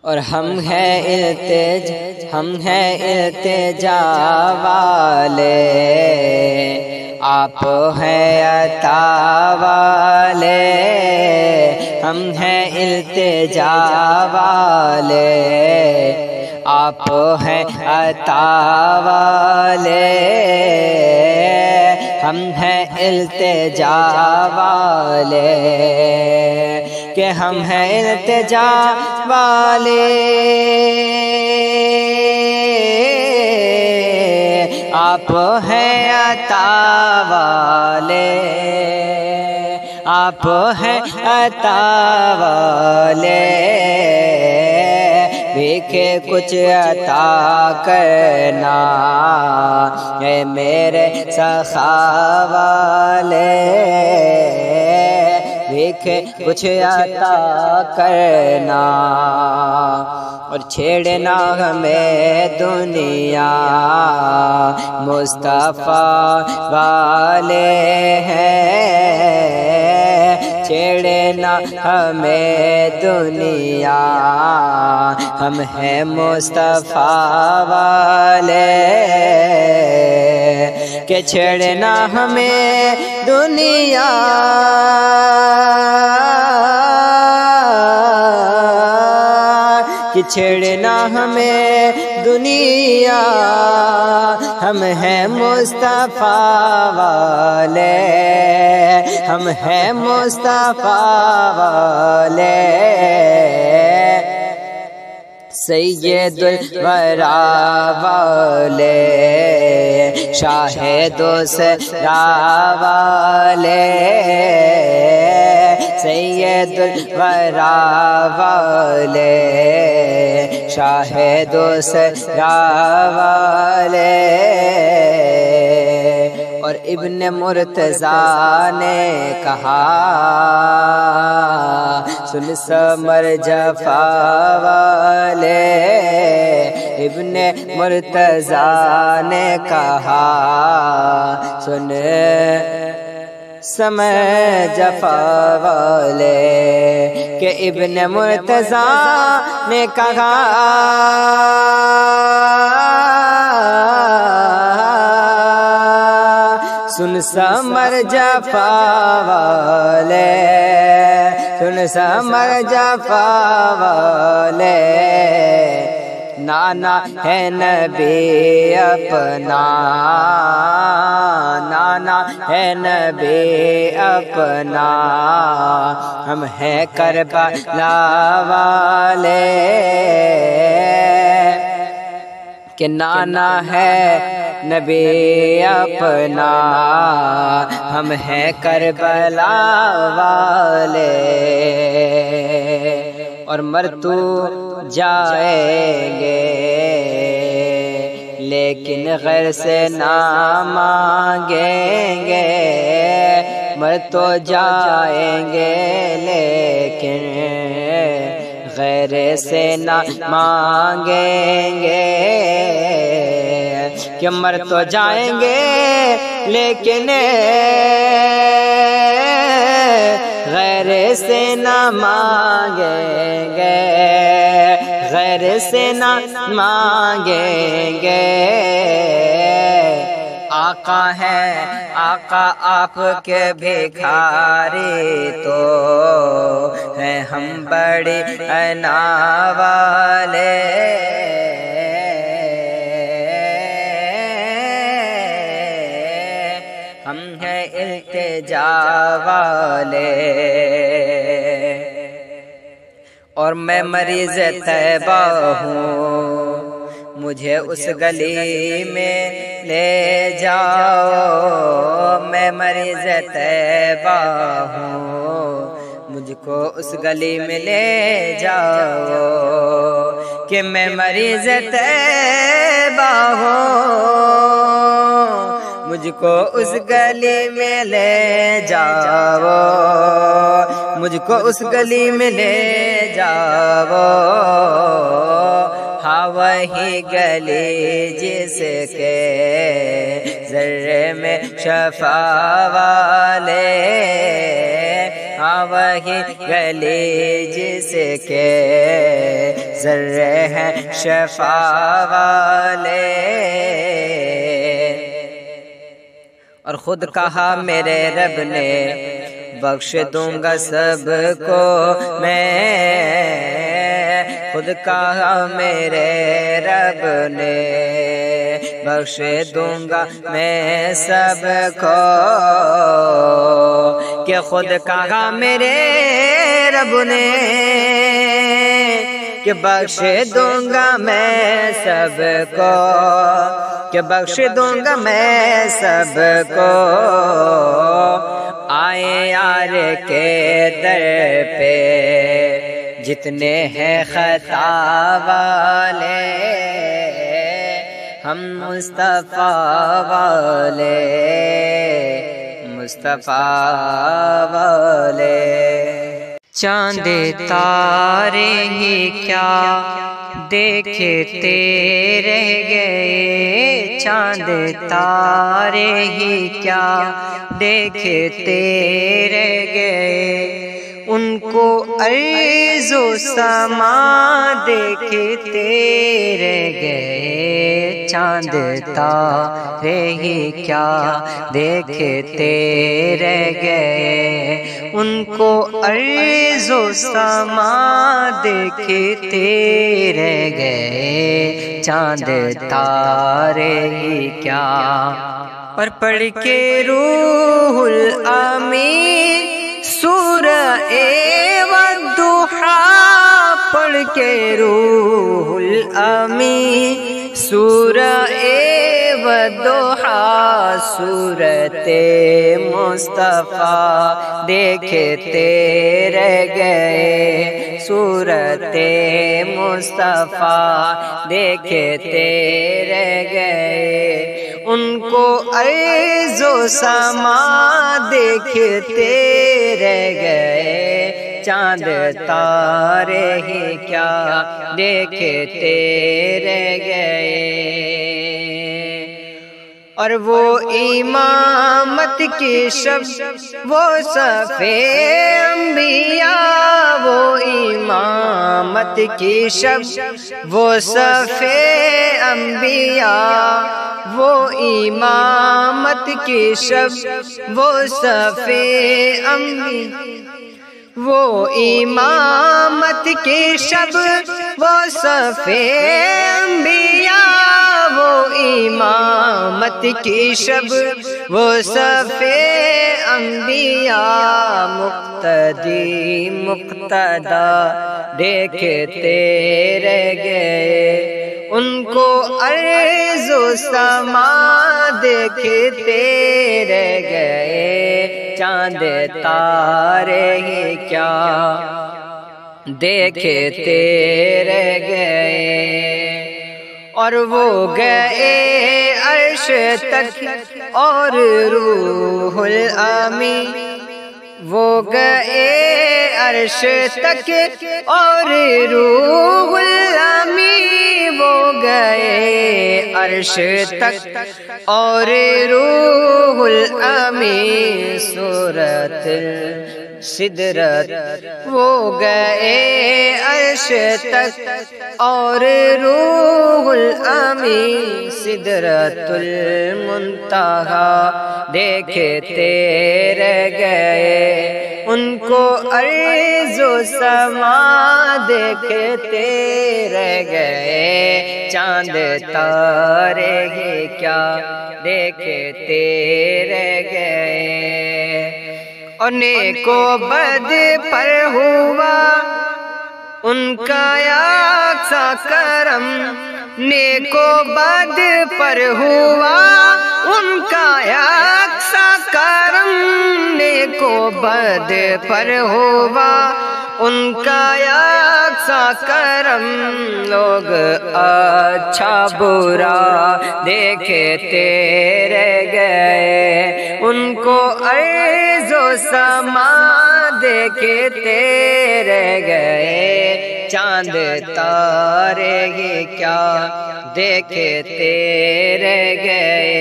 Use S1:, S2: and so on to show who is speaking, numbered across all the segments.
S1: اور ہم ہیں التجا والے، آپ ہیں عطا والے، ہم ہیں التجا والے، آپ ہیں عطا والے، ہم ہیں التجا والے، کہ ہم ہیں التجا والے، آپ ہیں عطا والے، آپ ہیں عطا والے، بھیکھے کچھ عطا کرنا اے میرے سخا والے، بھیکھے کچھ عطا کرنا، اور چھیڑنا ہمیں دنیا مصطفیٰ والے ہیں، چھیڑنا ہمیں دنیا، ہم ہیں مصطفیٰ والے، کہ چھیڑنا ہمیں دنیا، کہ چھیڑنا ہمیں دنیا، ہم ہیں مصطفیٰ والے، ہم ہیں مصطفیٰ والے، سید الورا والے، شاہ دوسرا والے، سید الورا والے، شاہ دوسرا والے، اور ابن مرتضیٰ نے کہا سن سمر جفا والے، ابن مرتضیٰ نے کہا سن سمر جفا والے، کہ ابن مرتضیٰ نے کہا سن سمر جفا والے، سن سمر جفا والے، نانا ہے نبی اپنا، نانا ہے نبی اپنا، ہم ہیں کربلا والے، کہ نانا ہے نبی اپنا، ہم ہیں کربلا والے، اور مرتو جائیں گے لیکن غیر سے نہ مانگیں گے، مر تو جائیں گے لیکن غیر سے نہ مانگیں گے، کہ مر تو جائیں گے لیکن غیر سے نہ مانگیں گے، غیر سے نہ مانگیں گے، آقا ہے آقا آپ کے بھکاری تو ہیں ہم بڑی انا والے، ہم ہیں التجا والے، اور میں مریض طیبہ ہوں، مجھے اس گلی میں لے جاؤ، میں مریض طیبہ ہوں، مجھ کو اس گلی میں لے جاؤ، کہ میں مریض طیبہ ہوں، مجھ کو اس گلی میں لے جاؤ، مجھ کو اس گلی میں لے جاؤ، ہاں وہی گلی جس کے ذرے میں شفا والے، ہاں وہی گلی جس کے ذرے ہیں شفا والے۔ اور خود کہا میرے رب نے بخش دوں گا سب کو میں، خود کہا میرے رب نے بخش دوں گا میں سب کو، کہ خود کہا میرے رب نے کہ بخش دوں گا میں سب کو، کہ بخش دوں گا میں سب کو، آئے یار کے در پہ جتنے ہیں خطا والے، ہم مصطفیٰ والے، مصطفیٰ والے۔ چاند تارے ہی کیا دیکھتے رہ گئے، چاند تارے ہی کیا دیکھتے رہ گئے، ان کو عرض و سما دیکھتے رہ گئے، چاند تارے ہی کیا دیکھتے رہ گئے، ان کو عرض و سما دیکھتے رہ گئے، چاند تارے ہی کیا۔ اور پڑھ کے روح الامین سورہ والضحیٰ، پڑھ کے روح الامین سورہ والضحیٰ، سورت مصطفیٰ دیکھتے رہ گئے، سورت مصطفیٰ دیکھتے رہ گئے، ان کو عرض و سما دیکھتے رہ گئے، چاند تارے ہی کیا دیکھتے رہ گئے۔ اور وہ امامت کی شب، وہ صفِ انبیاء، وہ امامت کی شب، وہ صفِ انبیاء، وہ امامت کی شب، وہ صفِ انبیاء، وہ امامت کی شب، وہ صفِ انبیاء، وہ امامت کی شب، وہ صفِ انبیاء، مقتدی مقتدا دیکھتے رہ گئے، ان کو عرض و سما دیکھتے رہ گئے، چاند تارے ہی کیا دیکھتے رہ گئے۔ اور وہ گئے عرش تک اور روح الامین، وہ گئے عرش تک اور روح الامین، وہ گئے عرش تک اور روح الامین، سورۃ سدرت، وہ گئے عرش تک اور روح الامین، سدرۃ المنتہا دیکھتے رہ گئے، ان کو عرض و سما دیکھتے رہ گئے، چاند تارے ہی کیا دیکھتے رہ گئے۔ اور نیک و بد پر ہوا ان کا یکساں کرم، نیک و بد پر ہوا ان کا یکساں کرم، نیک و بد پر ہوا ان کا یکساں کرم، لوگ اچھا برا دیکھتے رہ گئے، ان کو عرض و سما دیکھتے رہ گئے، چاند تارے ہی کیا دیکھتے رہ گئے،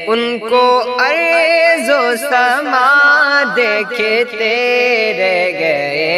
S1: ان کو عرض و سما دیکھتے رہ گئے،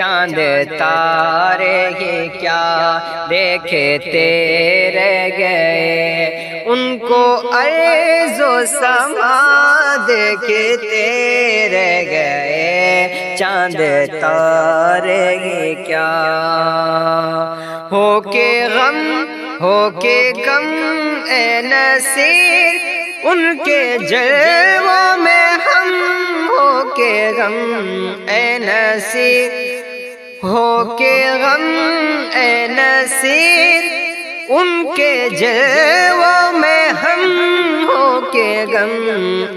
S1: چاند تارے یہ کیا دیکھتے رہ گئے، ان کو ارض و سما دیکھتے رہ گئے، چاند تارے یہ کیا ہو کے غم ہو کے غم اے نصیر ان کے جلووں میں ہم، ہو کے غم اے نصیر ہو کے غم اے نصیر ان کے جلووں میں ہم، ہو کے غم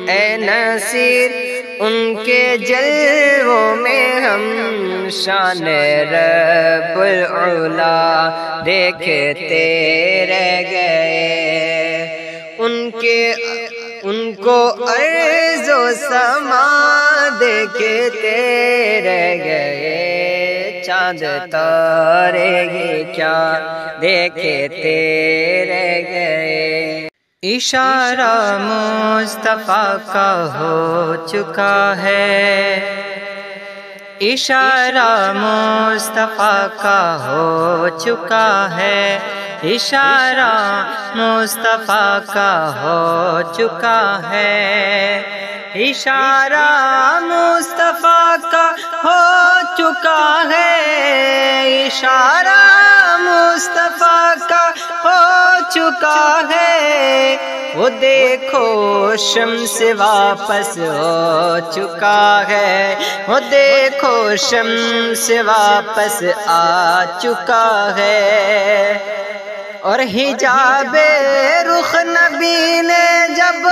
S1: اے نصیر ان کے جلووں میں ہم، شان رب العلا دیکھتے رہ گئے، ان کو ارض و سما دیکھتے رہ گئے، چاند تارے یہ کیا دیکھتے رہ گئے۔ اشارہ مصطفیٰ کا ہو چکا ہے، اشارہ مصطفیٰ کا ہو چکا ہے، اشارہ مصطفیٰ کا ہو چکا ہے، اشارہ مصطفیٰ کا ہو چکا ہے، اشارہ مصطفیٰ کا ہو چکا ہے، وہ دیکھو شمس واپس ہو چکا ہے، وہ دیکھو شمس واپس آ چکا ہے، اور حجاب رخ نبی نے جب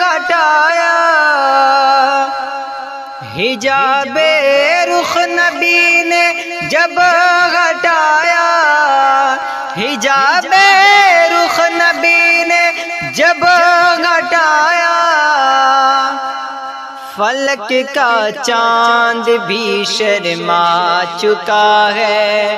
S1: ہٹایا، حجاب رخ نبی نے جب ہٹایا، حجاب رخ نبی نے جب ہٹایا، فلک کا چاند بھی شرما چکا ہے،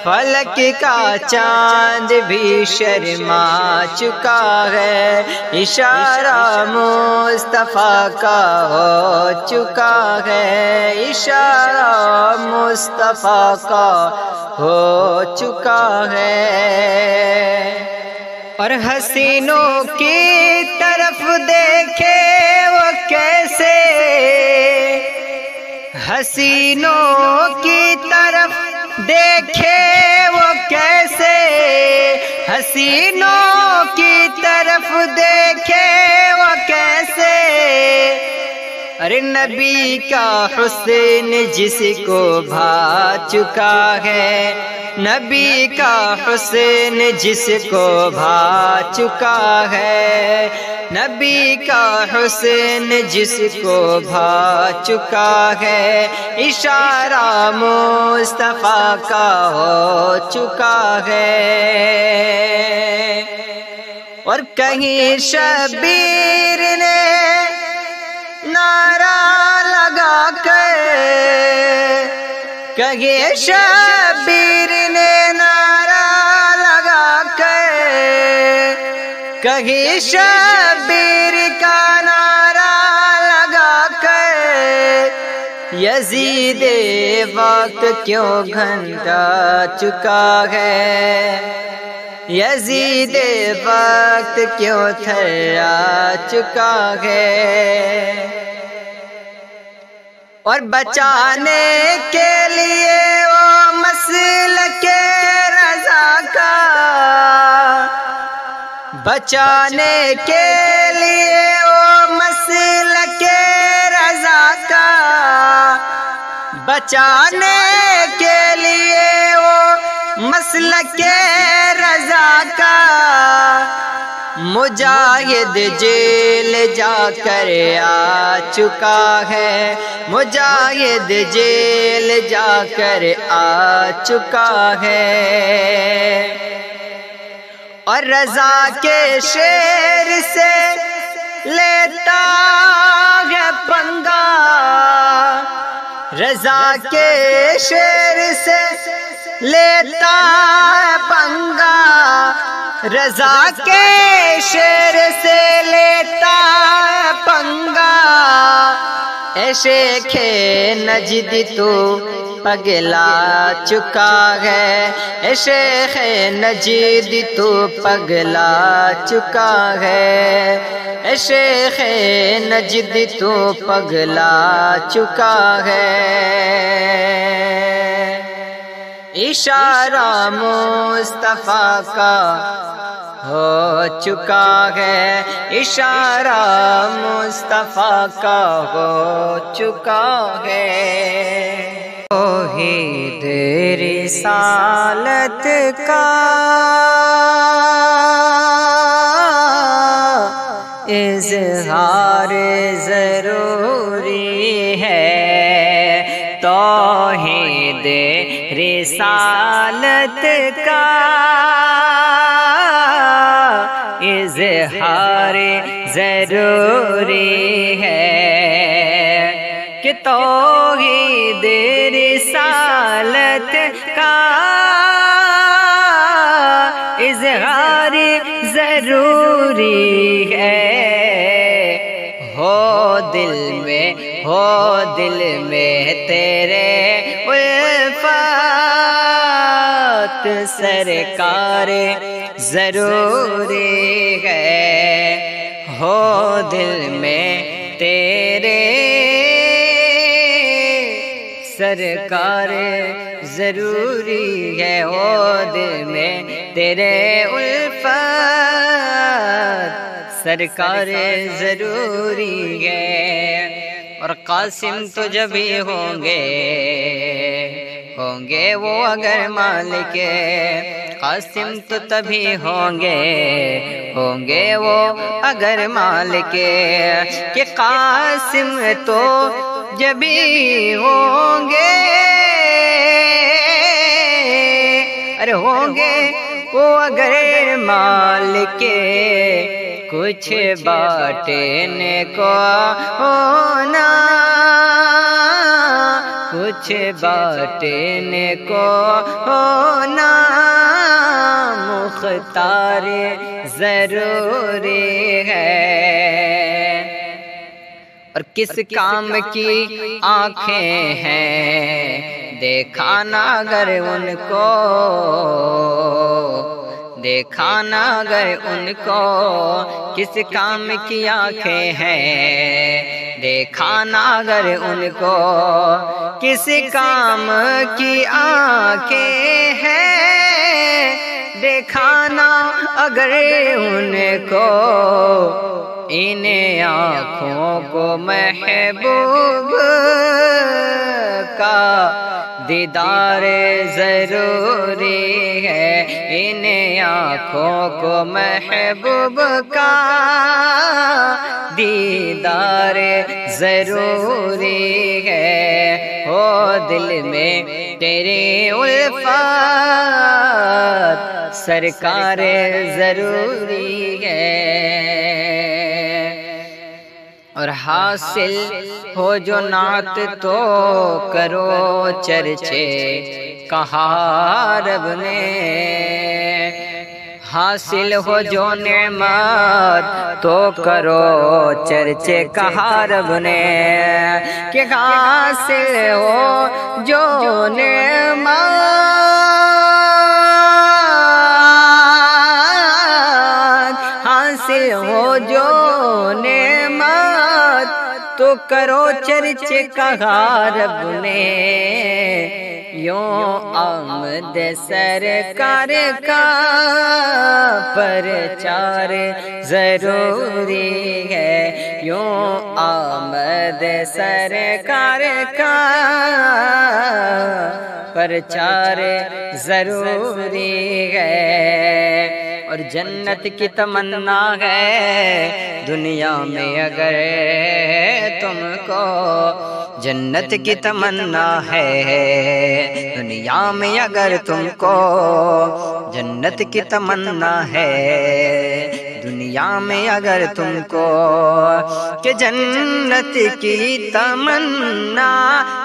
S1: فلک کا چاند بھی شرما چکا ہے، اشارہ مصطفیٰ کا ہو چکا ہے، اشارہ مصطفیٰ کا ہو چکا ہے، اور حسینوں کی طرف دیکھے وہ کیسے، حسینوں کی طرف دیکھے وہ کیسے، حسینوں کی طرف دیکھے وہ کیسے، ارے نبی کا حسن جس کو بھا چکا ہے، نبی کا حسن جس کو بھا چکا ہے، نبی کا حسن جس کو بھا چکا ہے، اشارہ مصطفیٰ کا ہو چکا ہے، اور کہیں شبیر نے نعرہ لگا کر، کہیں شبیر نے نعرہ لگا کر، کہیں شبیر کا نعرہ لگا کر، یزید وقت کیوں گھنٹا چکا ہے، یزید وقت کیوں تھرا چکا ہے، اور بچانے کے لیے وہ مسلک رضا کا، بچانے کے لیے وہ مسلک رضا کا، بچانے کے لیے وہ مسلک رضا کا، مجاہد جیل جا کر آ چکا ہے، مجاہد جیل جا کر آ چکا ہے، اور رضا کے شیر سے لیتا ہے پنگا، رضا کے شیر سے لیتا ہے پنگا، رضا کے شیر سے لیتا ہے پنگا، اے شیخ نجد تو پگلا چکا ہے، اے شیخ نجد تو پگلا چکا ہے، اے شیخ نجد تو پگلا چکا ہے۔ اشارہ مصطفیٰ کا ہو چکا ہے، اشارہ مصطفیٰ کا ہو چکا ہے۔ توحید رسالت کا اظہار ضروری ہے، توحید رسالت کا اظہار ضروری ہے، کہ توحید رسالت کا اظہار ضروری ہے۔ ہو دل میں تیرے الفات سرکار ضروری ہے، ہو دل میں تیرے سرکار ضروری ہے، ہو دل میں تیرے الفات سرکار ضروری ہے۔ اور قاسم تو جب ہی ہوں گے وہ اگر مالک، قاسم تو تبھی ہوں گے وہ اگر مالک، کہ قاسم تو جب ہی ہوں گے، ارے ہوں گے وہ اگر مالک، کچھ بانٹنے کو ہونا، کچھ بانٹنے کو ہونا مختار ضروری ہے۔ اور کس کام کی آنکھیں ہیں دیکھا نہ اگر ان کو، دیکھا نہ اگر ان کو، کس کام کی آنکھیں ہیں دیکھا نہ اگر ان کو، کس کام کی آنکھیں ہیں دیکھا نہ اگر ان کو، ان آنکھوں کو محبوب کا دیدار ضروری ہے، ان آنکھوں کو محبوب کا دیدار ضروری ہے، ہو دل میں تیرے الفات سرکار ضروری ہے۔ اور حاصل ہو جو نعت تو کرو چرچے کہا رب نے، حاصل ہو جو نعمت تو کرو چرچے کہا رب نے، کہ حاصل ہو جو نعمت، حاصل ہو جو نعمت تو کرو چرچے کہا رب نے، یوں آمد سرکار کا پرچار ضروری ہے، یوں آمد سرکار کا پرچار ضروری ہے۔ اور جنت کی تمنا ہے دنیا میں اگر تم کو، جنت کی تمنا ہے دنیا میں اگر تم کو، جنت کی تمنا ہے دنیا میں اگر تم کو، کہ جنت کی تمنا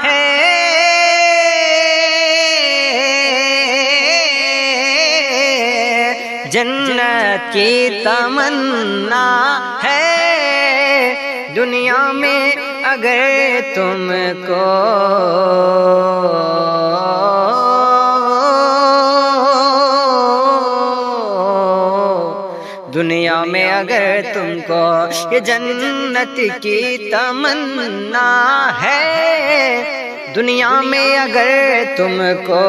S1: ہے جنت کی تمنا ہے دنیا میں اگر تم کو دنیا میں اگر تم کو یہ جنت کی تمنا ہے، دنیا میں اگر تم کو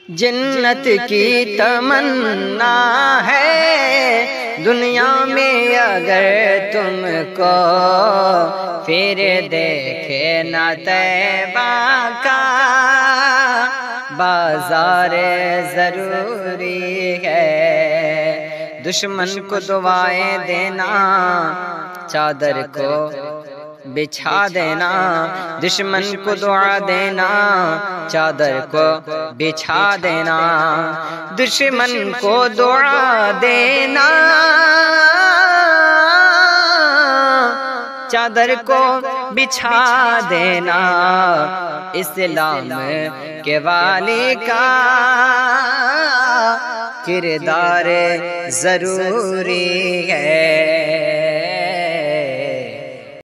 S1: جنت کی تمنا ہے، دنیا میں اگر تم کو پھر دیکھے نہ طیبہ کا بازار ضروری ہے، دشمن کو دعائیں دینا چادر کو بچھا دینا، دشمن کو دعا دینا چادر کو بچھا دینا، دشمن کو دعا دینا چادر کو بچھا دینا، اسلام کے والی کا کردار ضروری ہے۔